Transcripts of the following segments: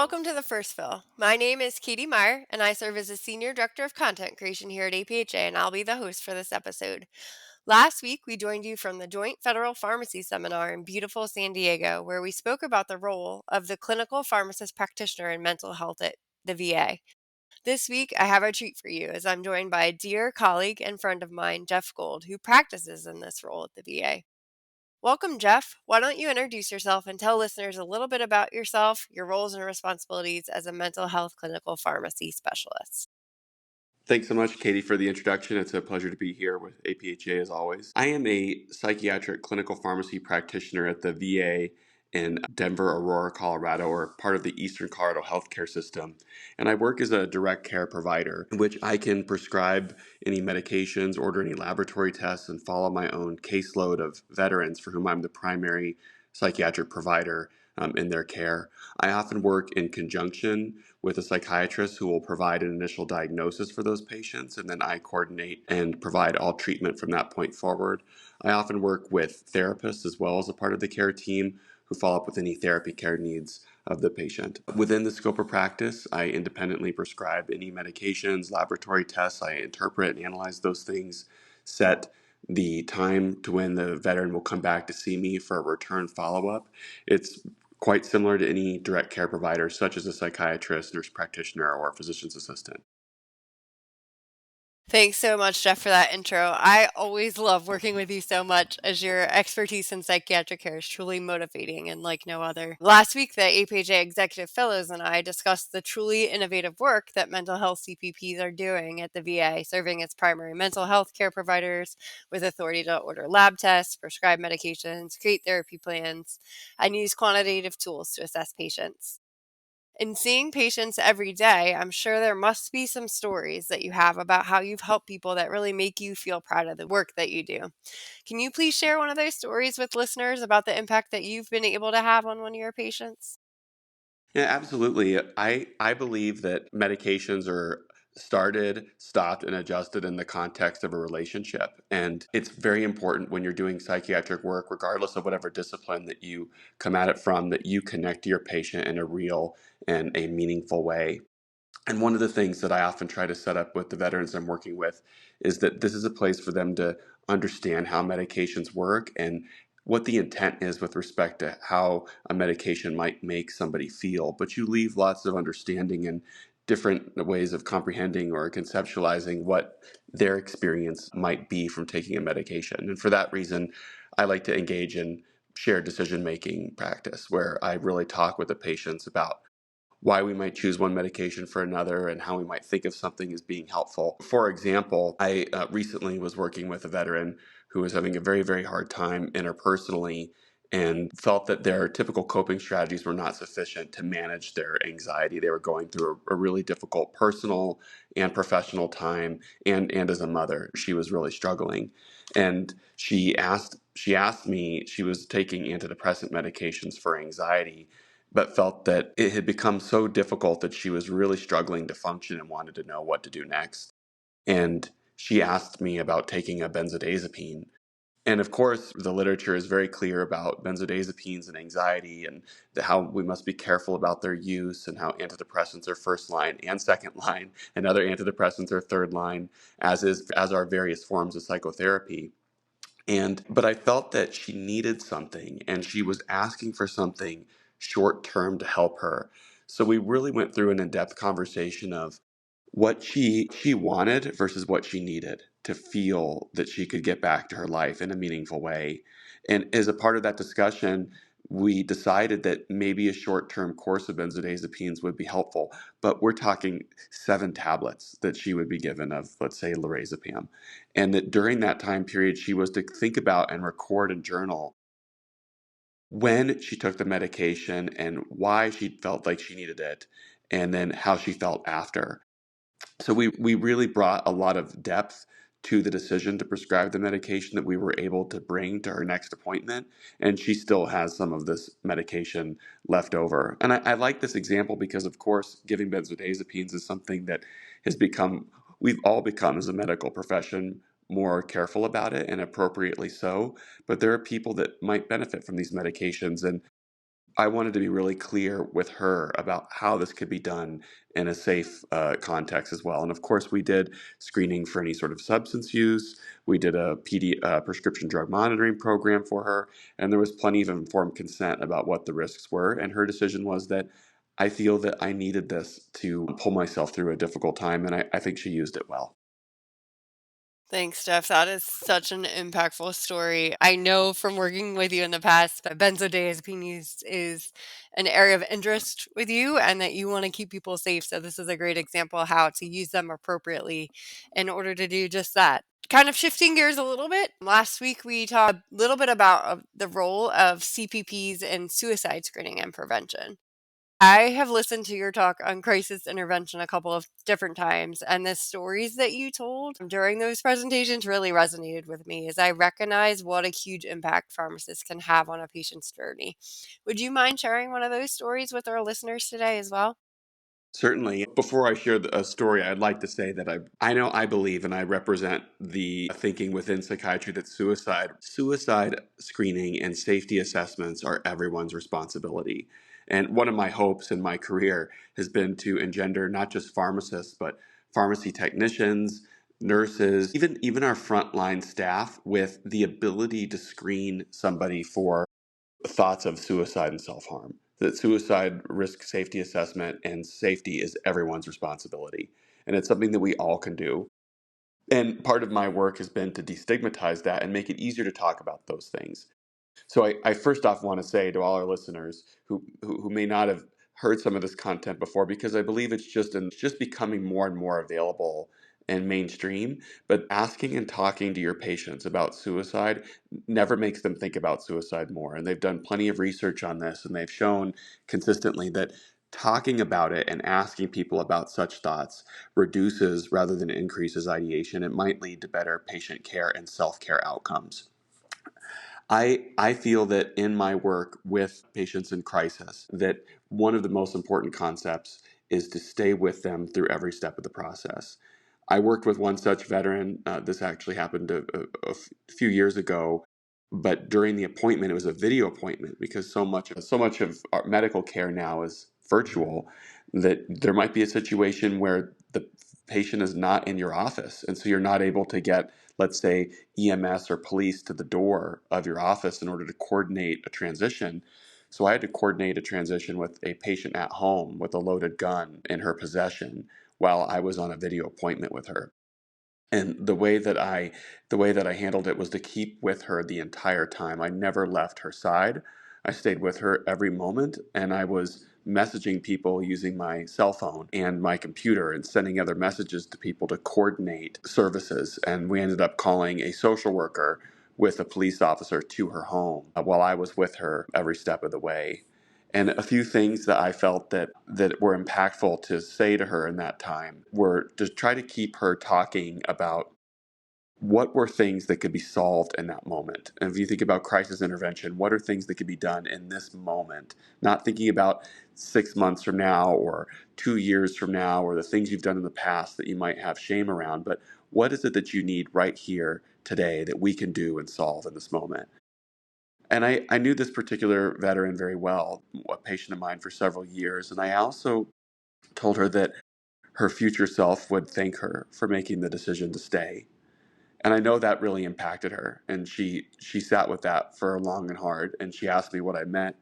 welcome to the First Fill. My name is Katie Meyer, and I serve as a Senior Director of Content Creation here at APHA, and I'll be the host for this episode. Last week, we joined you from the Joint Federal Pharmacy Seminar in beautiful San Diego, where we spoke about the role of the clinical pharmacist practitioner in mental health at the VA. This week, I have a treat for you as I'm joined by a dear colleague and friend of mine, Jeff Gold, who practices in this role at the VA. Welcome, Jeff. Why don't you introduce yourself and tell listeners a little bit about yourself, your roles and responsibilities as a mental health clinical pharmacy specialist? Thanks so much, Katie, for the introduction. It's a pleasure to be here with APHA as always. I am a psychiatric clinical pharmacy practitioner at the VA in Denver, Aurora, Colorado, or part of the Eastern Colorado healthcare system. And I work as a direct care provider, in which I can prescribe any medications, order any laboratory tests, and follow my own caseload of veterans for whom I'm the primary psychiatric provider in their care. I often work in conjunction with a psychiatrist who will provide an initial diagnosis for those patients, and then I coordinate and provide all treatment from that point forward. I often work with therapists as well as a part of the care team who follow up with any therapy care needs of the patient. Within the scope of practice, I independently prescribe any medications, laboratory tests. I interpret and analyze those things, set the time to when the veteran will come back to see me for a return follow-up. It's quite similar to any direct care provider, such as a psychiatrist, nurse practitioner, or physician's assistant. Thanks so much, Jeff, for that intro. I always love working with you so much as your expertise in psychiatric care is truly motivating and like no other. Last week, the APJ Executive Fellows and I discussed the truly innovative work that mental health CPPs are doing at the VA, serving as primary mental health care providers with authority to order lab tests, prescribe medications, create therapy plans, and use quantitative tools to assess patients. In seeing patients every day, I'm sure there must be some stories that you have about how you've helped people that really make you feel proud of the work that you do. Can you please share one of those stories with listeners about the impact that you've been able to have on one of your patients? Yeah, absolutely. I believe that medications are started, stopped, and adjusted in the context of a relationship. And it's very important when you're doing psychiatric work, regardless of whatever discipline that you come at it from, that you connect to your patient in a real and a meaningful way. And one of the things that I often try to set up with the veterans I'm working with is that this is a place for them to understand how medications work and what the intent is with respect to how a medication might make somebody feel. But you leave lots of understanding and different ways of comprehending or conceptualizing what their experience might be from taking a medication. And for that reason, I like to engage in shared decision making practice where I really talk with the patients about why we might choose one medication for another and how we might think of something as being helpful. For example, I recently was working with a veteran who was having a very, very hard time interpersonally and felt that their typical coping strategies were not sufficient to manage their anxiety. They were going through a really difficult personal and professional time, and as a mother, she was really struggling. And she asked me, she was taking antidepressant medications for anxiety, but felt that it had become so difficult that she was really struggling to function and wanted to know what to do next. And she asked me about taking a benzodiazepine. And of course, the literature is very clear about benzodiazepines and anxiety and how we must be careful about their use and how antidepressants are first line and second line and other antidepressants are third line, as are various forms of psychotherapy. But I felt that she needed something and she was asking for something short term to help her. So we really went through an in-depth conversation of what she wanted versus what she needed to feel that she could get back to her life in a meaningful way. And as a part of that discussion, we decided that maybe a short-term course of benzodiazepines would be helpful, but we're talking 7 tablets that she would be given of, let's say, lorazepam, and that during that time period, she was to think about and record and journal when she took the medication and why she felt like she needed it, and then how she felt after. So we really brought a lot of depth to the decision to prescribe the medication that we were able to bring to her next appointment. And she still has some of this medication left over. And I like this example because, of course, giving benzodiazepines is something that has become, we've all become as a medical profession more careful about it and appropriately so. But there are people that might benefit from these medications. And I wanted to be really clear with her about how this could be done in a safe context as well. And of course, we did screening for any sort of substance use. We did a prescription drug monitoring program for her, and there was plenty of informed consent about what the risks were. And her decision was that I feel that I needed this to pull myself through a difficult time, and I think she used it well. Thanks, Jeff. That is such an impactful story. I know from working with you in the past that benzodiazepine use is an area of interest with you and that you want to keep people safe. So, this is a great example of how to use them appropriately in order to do just that. Kind of shifting gears a little bit. Last week, we talked a little bit about the role of CPPs in suicide screening and prevention. I have listened to your talk on crisis intervention a couple of different times, and the stories that you told during those presentations really resonated with me as I recognize what a huge impact pharmacists can have on a patient's journey. Would you mind sharing one of those stories with our listeners today as well? Certainly. Before I share a story, I'd like to say that I know I believe and I represent the thinking within psychiatry that suicide screening and safety assessments are everyone's responsibility. And one of my hopes in my career has been to engender not just pharmacists, but pharmacy technicians, nurses, even our frontline staff with the ability to screen somebody for thoughts of suicide and self harm. That suicide risk safety assessment and safety is everyone's responsibility. And it's something that we all can do. And part of my work has been to destigmatize that and make it easier to talk about those things. So I first off want to say to all our listeners who may not have heard some of this content before, because I believe it's just becoming more and more available and mainstream. But asking and talking to your patients about suicide never makes them think about suicide more. And they've done plenty of research on this, and they've shown consistently that talking about it and asking people about such thoughts reduces rather than increases ideation. It might lead to better patient care and self care outcomes. I feel that in my work with patients in crisis, that one of the most important concepts is to stay with them through every step of the process. I worked with one such veteran. This actually happened a few years ago, but during the appointment, it was a video appointment because so much of our medical care now is virtual. That there might be a situation where the patient is not in your office, and so you're not able to get, let's say, EMS or police to the door of your office in order to coordinate a transition. So I had to coordinate a transition with a patient at home with a loaded gun in her possession while I was on a video appointment with her. And the way that I handled it was to keep with her the entire time. I never left her side. I stayed with her every moment, and I was messaging people using my cell phone and my computer and sending other messages to people to coordinate services. And we ended up calling a social worker with a police officer to her home while I was with her every step of the way. And a few things that I felt that were impactful to say to her in that time were to try to keep her talking about what were things that could be solved in that moment. And if you think about crisis intervention, what are things that could be done in this moment? Not thinking about 6 months from now or 2 years from now or the things you've done in the past that you might have shame around, but what is it that you need right here today that we can do and solve in this moment? And I knew this particular veteran very well, a patient of mine for several years. And I also told her that her future self would thank her for making the decision to stay. And I know that really impacted her. And she sat with that for long and hard. And she asked me what I meant.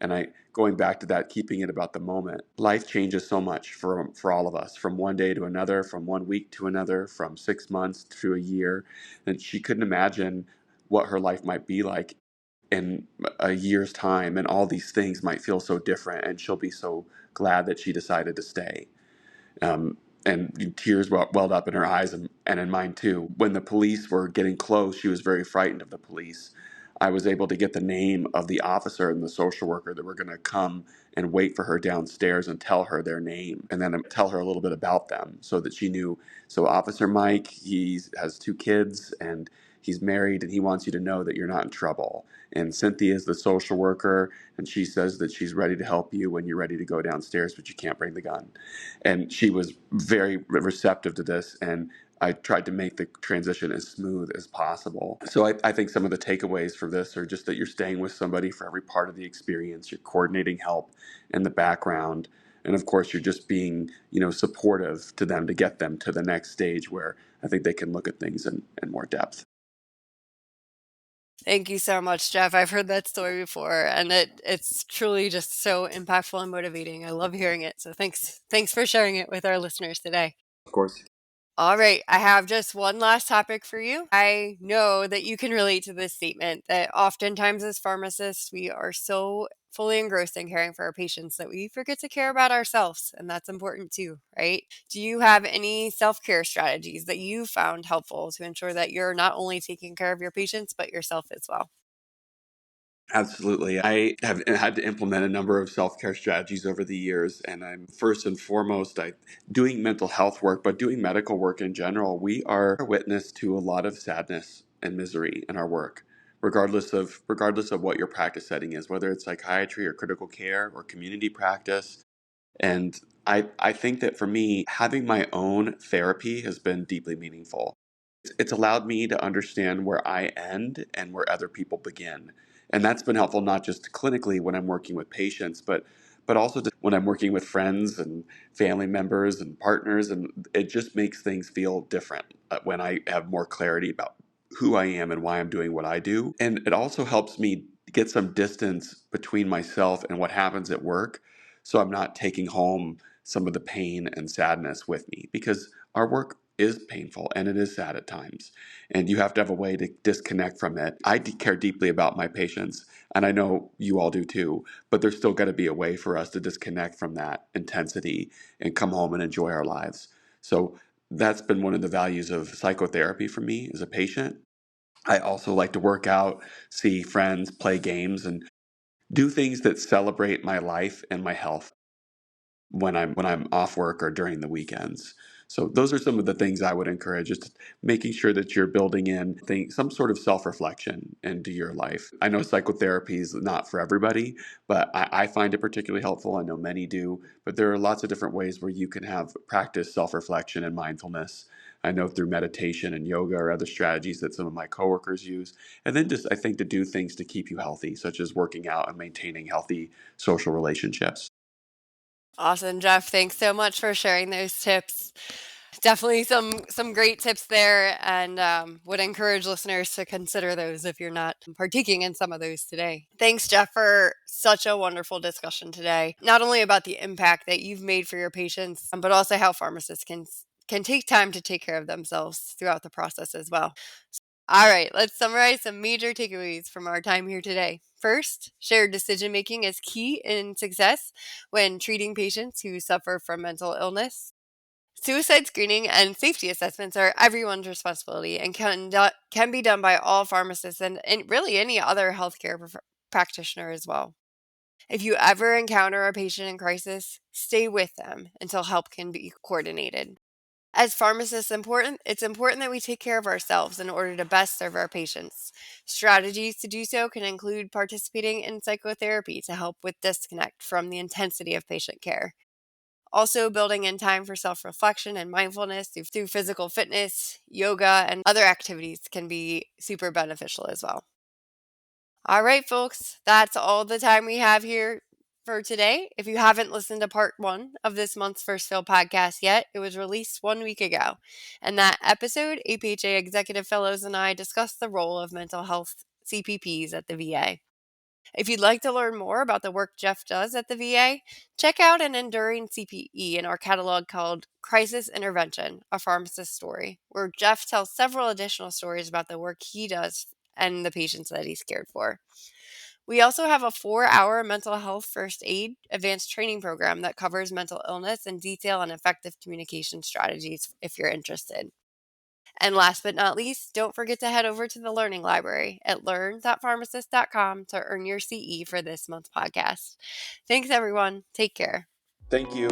And going back to that, keeping it about the moment, life changes so much for all of us, from one day to another, from one week to another, from 6 months to a year. And she couldn't imagine what her life might be like in a year's time, and all these things might feel so different, and she'll be so glad that she decided to stay. um, and tears welled up in her eyes and in mine too. When the police were getting close, she was very frightened of the police. I was able to get the name of the officer and the social worker that were going to come and wait for her downstairs and tell her their name, and then tell her a little bit about them so that she knew. So, Officer Mike, he has 2 kids and he's married, and he wants you to know that you're not in trouble. And Cynthia is the social worker, and she says that she's ready to help you when you're ready to go downstairs, but you can't bring the gun. And she was very receptive to this. And I tried to make the transition as smooth as possible. So I think some of the takeaways for this are just that you're staying with somebody for every part of the experience, you're coordinating help in the background, and of course you're just being, supportive to them to get them to the next stage where I think they can look at things in more depth. Thank you so much, Jeff. I've heard that story before, and it's truly just so impactful and motivating. I love hearing it. So thanks for sharing it with our listeners today. Of course. All right, I have just one last topic for you. I know that you can relate to this statement that oftentimes as pharmacists, we are so fully engrossed in caring for our patients that we forget to care about ourselves, and that's important too, right? Do you have any self-care strategies that you found helpful to ensure that you're not only taking care of your patients but yourself as well? Absolutely. I have had to implement a number of self-care strategies over the years, and I'm first and foremost I doing mental health work, but doing medical work in general. We are a witness to a lot of sadness and misery in our work, regardless of what your practice setting is, whether it's psychiatry or critical care or community practice. And I think that for me, having my own therapy has been deeply meaningful. It's allowed me to understand where I end and where other people begin. And that's been helpful not just clinically when I'm working with patients, but also when I'm working with friends and family members and partners. And it just makes things feel different when I have more clarity about who I am and why I'm doing what I do. And it also helps me get some distance between myself and what happens at work. So I'm not taking home some of the pain and sadness with me because our work is painful and it is sad at times. And you have to have a way to disconnect from it. Care deeply about my patients, and I know you all do too, but there's still got to be a way for us to disconnect from that intensity and come home and enjoy our lives. So that's been one of the values of psychotherapy for me as a patient. I also like to work out, see friends, play games, and do things that celebrate my life and my health when I'm off work or during the weekends. So those are some of the things I would encourage, is making sure that you're building in some sort of self-reflection into your life. I know psychotherapy is not for everybody, but I find it particularly helpful. I know many do, but there are lots of different ways where you can have practice self-reflection and mindfulness. I know through meditation and yoga or other strategies that some of my coworkers use. And then just I think to do things to keep you healthy, such as working out and maintaining healthy social relationships. Awesome, Jeff. Thanks so much for sharing those tips. Definitely some great tips there, and would encourage listeners to consider those if you're not partaking in some of those today. Thanks, Jeff, for such a wonderful discussion today. Not only about the impact that you've made for your patients, but also how pharmacists can take time to take care of themselves throughout the process as well. All right, let's summarize some major takeaways from our time here today. First, shared decision making is key in success when treating patients who suffer from mental illness. Suicide screening and safety assessments are everyone's responsibility and can be done by all pharmacists and really any other healthcare practitioner as well. If you ever encounter a patient in crisis, stay with them until help can be coordinated. As pharmacists, it's important that we take care of ourselves in order to best serve our patients. Strategies to do so can include participating in psychotherapy to help with disconnect from the intensity of patient care. Also, building in time for self reflection and mindfulness through physical fitness, yoga, and other activities can be super beneficial as well. All right, folks, that's all the time we have here for today. If you haven't listened to part one of this month's First Fill podcast yet, it was released 1 week ago. In that episode, APHA Executive Fellows and I discussed the role of mental health CPPs at the VA. If you'd like to learn more about the work Jeff does at the VA, check out an enduring CPE in our catalog called Crisis Intervention, a Pharmacist Story, where Jeff tells several additional stories about the work he does and the patients that he's cared for. We also have a 4-hour mental health first aid advanced training program that covers mental illness in detail and effective communication strategies if you're interested. And last but not least, don't forget to head over to the Learning Library at learn.pharmacist.com to earn your CE for this month's podcast. Thanks, everyone. Take care. Thank you.